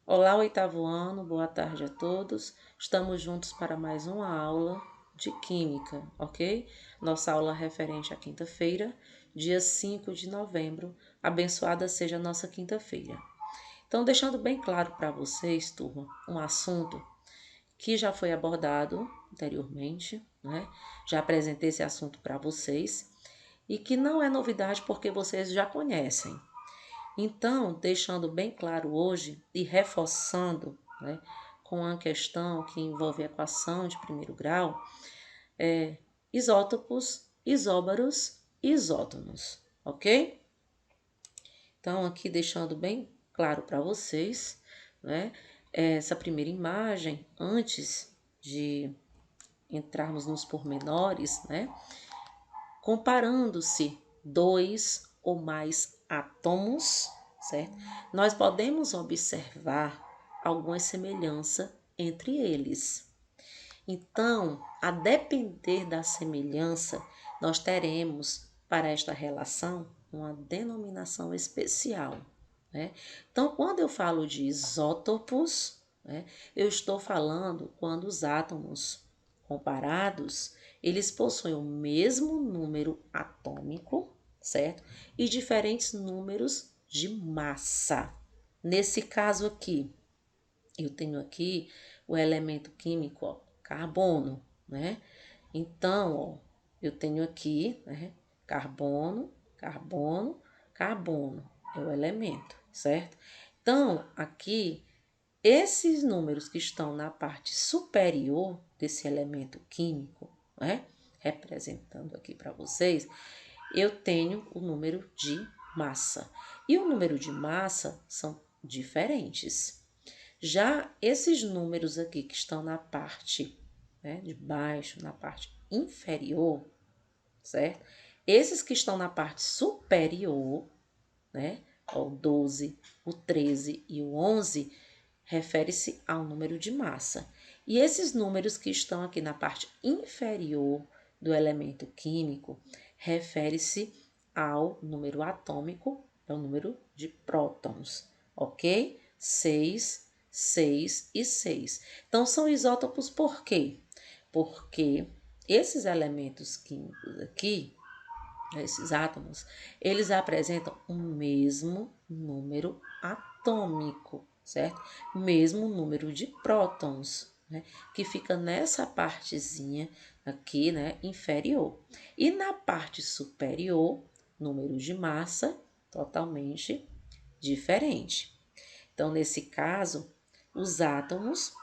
Olá, oitavo ano, boa tarde a todos. Estamos juntos para mais uma aula de Química, ok? Nossa aula referente à quinta-feira, dia 5 de novembro. Abençoada seja a nossa quinta-feira. Então, deixando bem claro para vocês, turma, um assunto que já foi abordado anteriormente, né? Já apresentei esse assunto para vocês e que não é novidade porque vocês já conhecem. Então, deixando bem claro hoje e reforçando, né, com a questão que envolve equação de primeiro grau, isótopos, isóbaros e isótonos, ok? Então, aqui deixando bem claro para vocês, né, essa primeira imagem, antes de entrarmos nos pormenores, né, comparando-se dois ou mais átomos, certo? Nós podemos observar alguma semelhança entre eles. Então, a depender da semelhança, nós teremos para esta relação uma denominação especial, né? Então, quando eu falo de isótopos, né, eu estou falando quando os átomos comparados, eles possuem o mesmo número atômico, certo? E diferentes números de massa. Nesse caso aqui, eu tenho aqui o elemento químico, ó, carbono, né? Então, ó, eu tenho aqui, né, carbono, carbono, carbono, é o elemento, certo? Então, aqui, esses números que estão na parte superior desse elemento químico, né, representando aqui para vocês, eu tenho o número de massa. E o número de massa são diferentes. Já esses números aqui que estão na parte, né, de baixo, na parte inferior, certo? Esses que estão na parte superior, né, o 12, o 13 e o 11, refere-se ao número de massa. E esses números que estão aqui na parte inferior do elemento químico, refere-se ao número atômico, é o número de prótons, ok? 6, 6 e 6. Então, são isótopos por quê? Porque esses elementos químicos aqui, esses átomos, eles apresentam o mesmo número atômico, certo? Mesmo número de prótons, né? Que fica nessa partezinha aqui, né, inferior. E na parte superior, número de massa totalmente diferente. Então, nesse caso, os átomos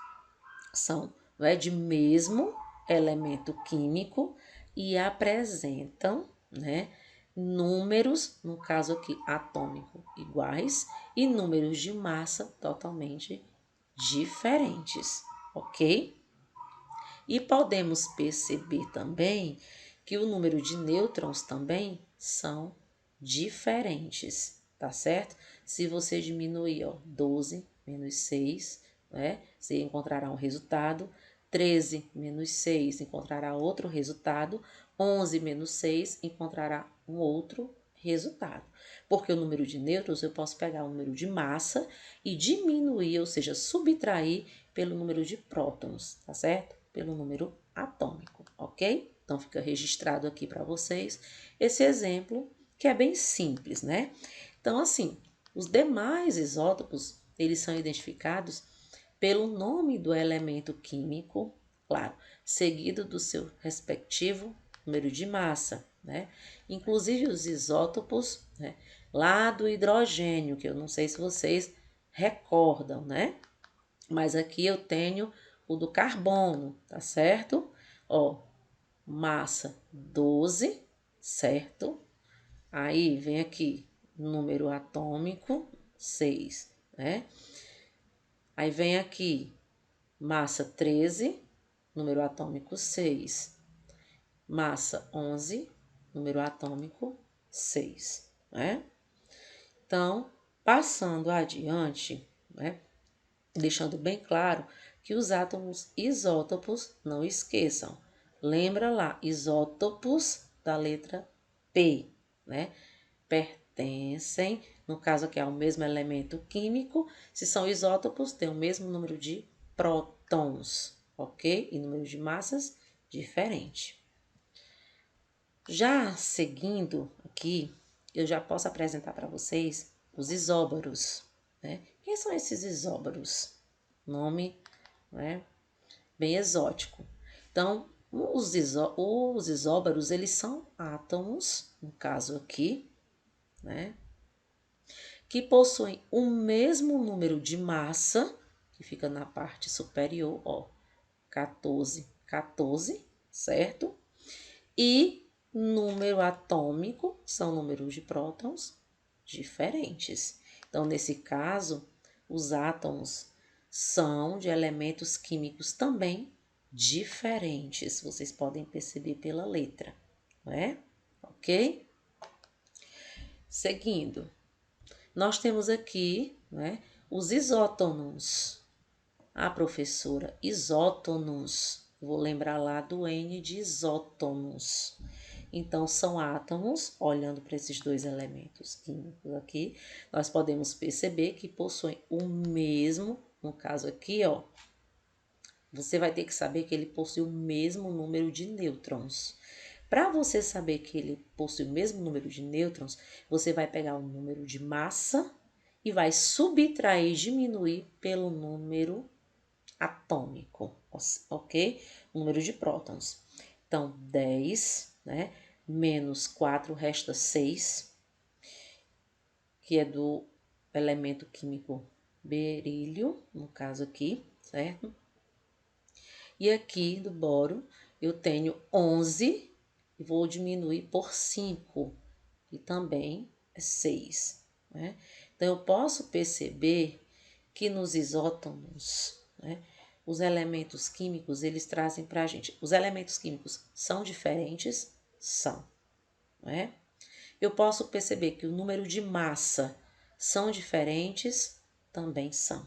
são, né, de mesmo elemento químico e apresentam, né, números, no caso aqui atômico, iguais e números de massa totalmente diferentes, ok? E podemos perceber também que o número de nêutrons também são diferentes, tá certo? Se você diminuir, ó, 12 menos 6, né, você encontrará um resultado. 13 menos 6 encontrará outro resultado. 11 menos 6 encontrará um outro resultado. Porque o número de nêutrons eu posso pegar o número de massa e diminuir, ou seja, subtrair pelo número de prótons, tá certo? Pelo número atômico, ok? Então fica registrado aqui para vocês esse exemplo que é bem simples, né? Então, assim, os demais isótopos, eles são identificados pelo nome do elemento químico, claro, seguido do seu respectivo número de massa, né? Inclusive os isótopos, né, lá do hidrogênio, que eu não sei se vocês recordam, né? Mas aqui eu tenho o do carbono, tá certo? Ó, massa 12, certo? Aí vem aqui número atômico 6, né? Aí vem aqui massa 13, número atômico 6. Massa 11, número atômico 6, né? Então, passando adiante, né? Deixando bem claro que os átomos isótopos, não esqueçam, lembra lá, isótopos da letra P, né? Pertencem No caso aqui é o mesmo elemento químico. Se são isótopos, tem o mesmo número de prótons, ok? E número de massas diferente. Já seguindo aqui, eu já posso apresentar para vocês os isóbaros, né? Quem são esses isóbaros? Nome, né, bem exótico. Então, os isóbaros, eles são átomos, no caso aqui, né, que possuem o mesmo número de massa, que fica na parte superior, ó, 14, 14, certo? E número atômico são números de prótons diferentes. Então, nesse caso, os átomos são de elementos químicos também diferentes. Vocês podem perceber pela letra, não é? Ok? Seguindo, nós temos aqui, né, os isótonos. A professora, isótonos. Vou lembrar lá do N de isótonos. Então, são átomos, olhando para esses dois elementos químicos aqui, nós podemos perceber que possuem o mesmo, no caso aqui, ó, você vai ter que saber que ele possui o mesmo número de nêutrons. Para você saber que ele possui o mesmo número de nêutrons, você vai pegar o número de massa e vai subtrair, diminuir pelo número atômico, ok? O número de prótons. Então, 10, né? Menos 4 resta 6, que é do elemento químico berílio, no caso aqui, certo? E aqui do boro eu tenho 11 e vou diminuir por 5, que também é 6, né? Então, eu posso perceber que nos isótopos, né, os elementos químicos, eles trazem para a gente. Os elementos químicos são diferentes? São, não é? Eu posso perceber que o número de massa são diferentes? Também são.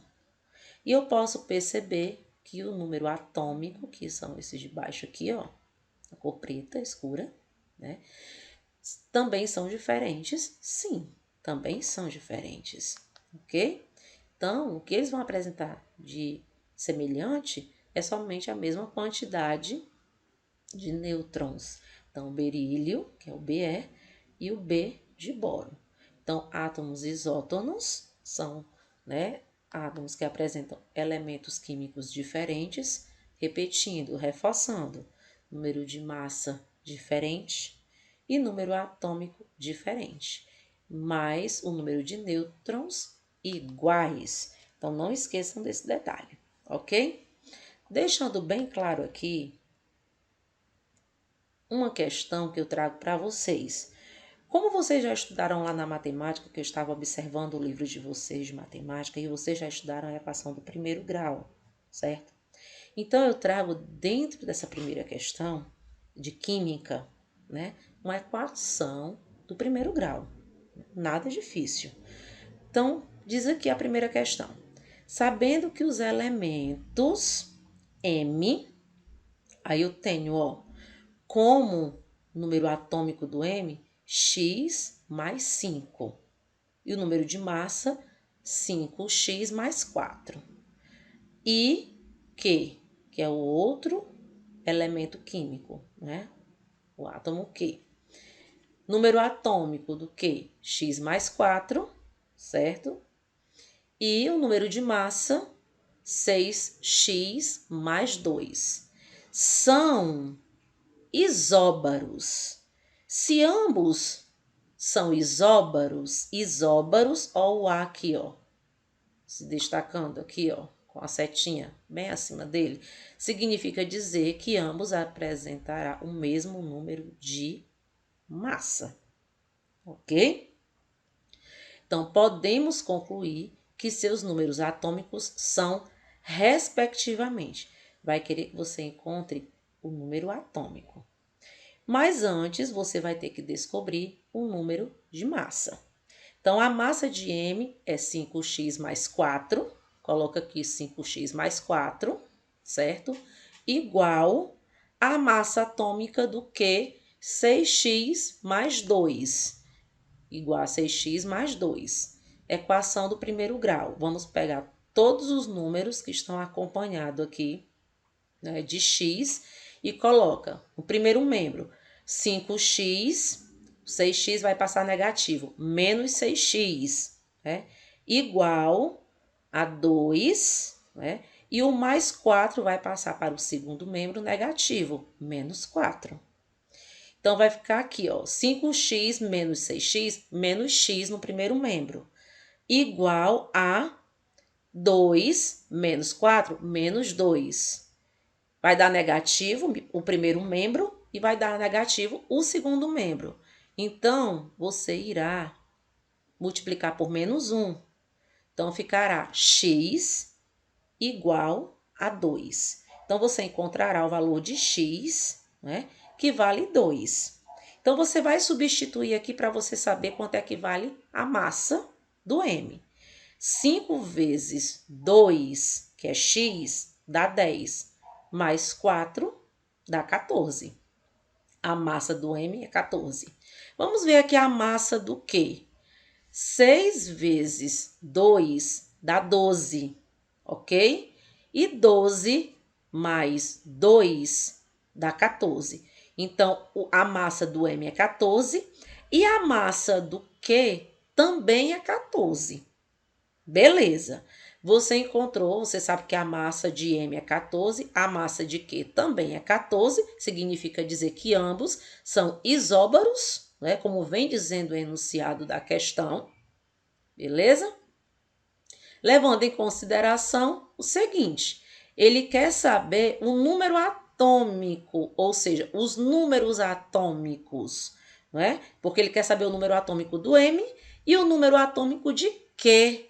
E eu posso perceber que o número atômico, que são esses de baixo aqui, ó, a cor preta escura, né? Também são diferentes? Sim, também são diferentes, ok? Então, o que eles vão apresentar de semelhante é somente a mesma quantidade de nêutrons. Então, o berílio, que é o Be, e o B de boro. Então, átomos isótonos são, né, átomos que apresentam elementos químicos diferentes, repetindo, reforçando, número de massa diferente e número atômico diferente, mais o número de nêutrons iguais. Então, não esqueçam desse detalhe, ok? Deixando bem claro aqui uma questão que eu trago para vocês. Como vocês já estudaram lá na matemática, que eu estava observando o livro de vocês de matemática, e vocês já estudaram a equação do primeiro grau, certo? Então, eu trago dentro dessa primeira questão de química, né, uma equação do primeiro grau. Nada difícil. Então, diz aqui a primeira questão. Sabendo que os elementos M, aí eu tenho, ó, como número atômico do M, x mais 5. E o número de massa, 5x mais 4. E que é o outro elemento químico, né? O átomo Q. Número atômico do Q, x mais 4, certo? E o número de massa, 6x mais 2. São isóbaros. Se ambos são isóbaros, ó o A aqui, ó, se destacando aqui, ó, com a setinha bem acima dele, significa dizer que ambos apresentarão o mesmo número de massa, ok? Então, podemos concluir que seus números atômicos são, respectivamente. Vai querer que você encontre o número atômico. Mas antes, você vai ter que descobrir o número de massa. Então, a massa de M é 5x mais 4. Coloca aqui 5x mais 4, certo? Igual a massa atômica do Q, 6x mais 2. igual a 6x mais 2. Equação do primeiro grau. Vamos pegar todos os números que estão acompanhados aqui, né, de x e coloca o primeiro membro. 5x, 6x vai passar negativo, menos 6x, né, igual a 2, né, e o mais 4 vai passar para o segundo membro negativo, menos 4. Então, vai ficar aqui, ó, 5x menos 6x, menos x no primeiro membro, igual a 2 menos 4, menos 2. Vai dar negativo o primeiro membro e vai dar negativo o segundo membro. Então, você irá multiplicar por menos 1. Então, ficará x igual a 2. Então, você encontrará o valor de x, né, que vale 2. Então, você vai substituir aqui para você saber quanto é que vale a massa do M. 5 vezes 2, que é x, dá 10. Mais 4 dá 14. A massa do M é 14. Vamos ver aqui a massa do Q. 6 vezes 2 dá 12, ok? E 12 mais 2 dá 14. Então, a massa do M é 14 e a massa do Q também é 14. Beleza. Você encontrou, você sabe que a massa de M é 14, a massa de Q também é 14, significa dizer que ambos são isóbaros, né? Como vem dizendo o enunciado da questão. Beleza? Levando em consideração o seguinte, ele quer saber o número atômico, ou seja, os números atômicos, não é? Porque ele quer saber o número atômico do M e o número atômico de Q.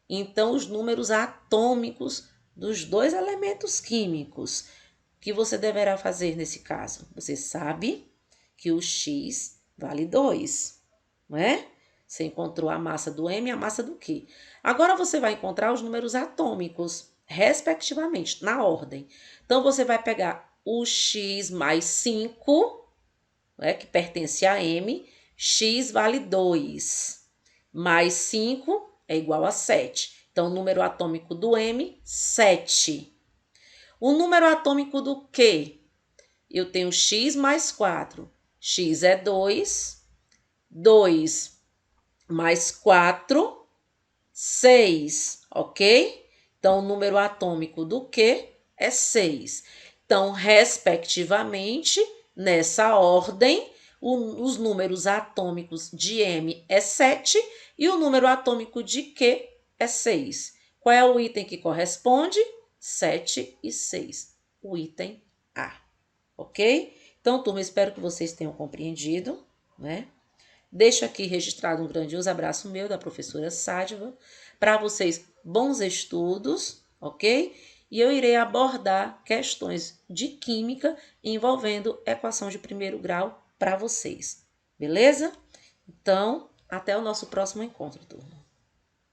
Então, os números atômicos dos dois elementos químicos. O que você deverá fazer nesse caso? Você sabe que o X vale 2, não é? Você encontrou a massa do M e a massa do Q. Agora, você vai encontrar os números atômicos, respectivamente, na ordem. Então, você vai pegar o X mais 5, né, que pertence a M. X vale 2. Mais 5 é igual a 7. Então, o número atômico do M, 7. O número atômico do Q, eu tenho X mais 4. X é 2. 2 mais 4, 6, ok? Então, o número atômico do Q é 6. Então, respectivamente, nessa ordem, os números atômicos de M é 7 e o número atômico de Q é 6. Qual é o item que corresponde? 7 e 6. O item A, ok? Então, turma, espero que vocês tenham compreendido, né? Deixo aqui registrado um grandioso abraço meu da professora Sádiva. Para vocês, bons estudos, ok? E eu irei abordar questões de química envolvendo equação de primeiro grau para vocês, beleza? Então, até o nosso próximo encontro, turma.